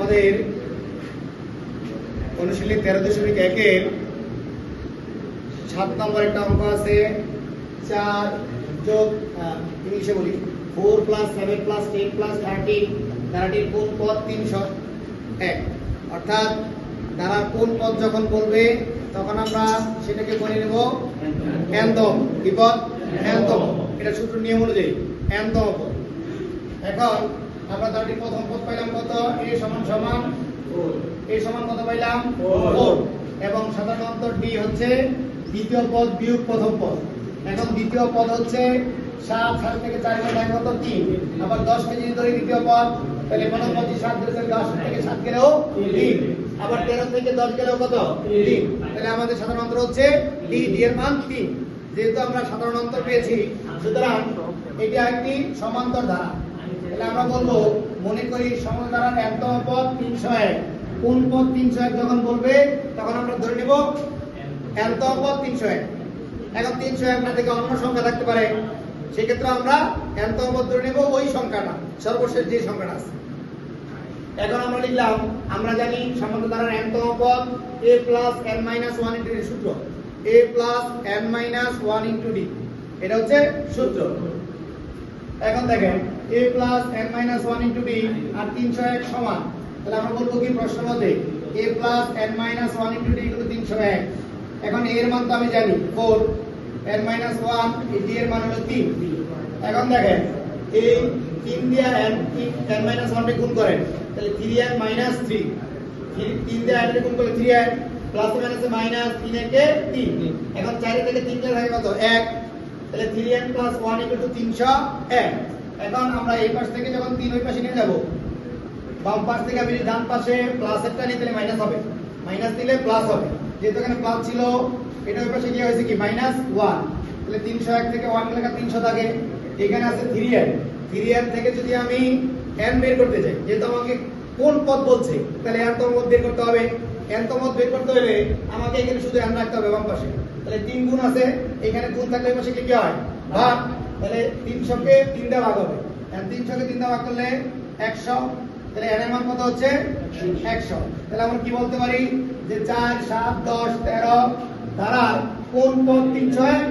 আমাদের অনুশীলনী 13.1-এর 7 নম্বর একটা অঙ্ক আছে 4 যোগ ইংলিশে বলি 4 + 7 + 10 + 13 ধারাটির কোন পদ 301। অর্থাৎ ধারার কোন পদ যখন বলবে তখন আমরা সেটাকে বলে নেব n-তম কি পদ, n-তম। এটা সূত্র নিয়ম অনুযায়ী n-তম পদ। এখন আমরা ধারাটির প্রথম পদ পাইলাম কত, a সমান 4, a সমান কত পাইলাম 4, এবং সাধারণত d হচ্ছে দ্বিতীয় পদ বিয়োগ প্রথম পদ। এখন দ্বিতীয় পদ হচ্ছে 7 থেকে 4 গেলে কত 3, আবার 10 কে যদি ধরি দ্বিতীয় পদ তাহলে প্রথম পদ 7 ধরে 10 থেকে 7 গেলেও 3, আবার 13 থেকে 10 গেলেও কত 3। তাহলে আমাদের সাধারণ অন্তর হচ্ছে d, d এর মান 3। যেহেতু আমরা সাধারণ অন্তর পেয়েছি সুতরাং এটা একটি সমান্তর ধারা। তাহলে আমরা বলবো মনে করি সমান্তর ধারার n-তম পদ 301। কোন পদ 301 যখন বলবে তখন আমরা ধরে নেব n-তম পদ 301। এখন 301 না থেকে অন্য সংখ্যা থাকতে পারে, সেই ক্ষেত্রে আমরা n-তম পদ ধরে নেব ওই সংখ্যাটা, সর্বশেষ যে সংখ্যাটা আছে। এখন আমরা লিখলাম, আমরা জানি সমান্তর ধারার n-তম পদ a + n-1 * d সূত্র, a + n-1 * d, এটা হচ্ছে সূত্র। এখন দেখেন a + n-1 * d আর 301 সমান, তাহলে আমরা বলবো কি প্রশ্ন মতে a + n-1 * d = 301। এখন a এর মান তো আমি জানি 4, n-1 এই d এর মান হলো 3। এখন দেখেন এই 3 দিয়ে n-1 কে গুণ করেন তাহলে 3n - 3, 3 দিয়ে n কে গুণ করলে 3n প্লাস মাইনাসে মাইনাস 3 একে 3। এখন 4 থেকে 3 কে থাকে কত 1, তাহলে 3n + 1 = 301। এখন আমরা এই পাশ থেকে যখন 3 ওই পাশে নিয়ে যাব, বাম পাশ থেকে আমি ডান পাশে প্লাসেরটা নিতে গেলে মাইনাস হবে, মাইনাস দিলে প্লাস হবে। যেহেতু এখানে প্লাস ছিল এটা ওই পাশে গিয়ে হয়েছে কি -1, তাহলে 301 থেকে 1 গেলে 300 থাকে। এখানে আছে 3n, 3n থেকে যদি আমি n বের করতে চাই, যেহেতু আমাকে কোন পদ বলছে তাহলে n-তম পদ বের করতে হবে। n-তম পদ বের করতে হলে আমাকে এখানে শুধু n রাখতে হবে বাম পাশে। তাহলে 3 গুণ আছে, এখানে গুণ থাকলে ওই পাশে কি হয় ভাগ, তাহলে 300 কে 3 দিয়ে ভাগ হবে। 300 কে 3 দিয়ে ভাগ করলে 100, তাহলে n এর মান কত হচ্ছে 100। তাহলে আমরা কি বলতে পারি যে 4, 7, 10, 13 ধারার কোন পদ 301,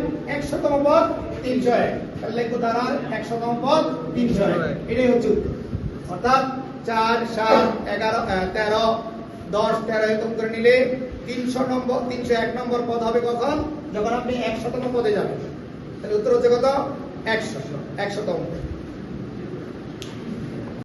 100তম পদ 301। তাহলে লিখব ধারার 100তম পদ 301, এটাই হচ্ছে উত্তর। অর্থাৎ 4, 7, 11, 13, 10, 13 এরকম করে নিলে 301 নম্বর পদ হবে কখন, যখন আপনি 100তম পদে যাবেন। তাহলে উত্তর হচ্ছে কত 100, 100তম।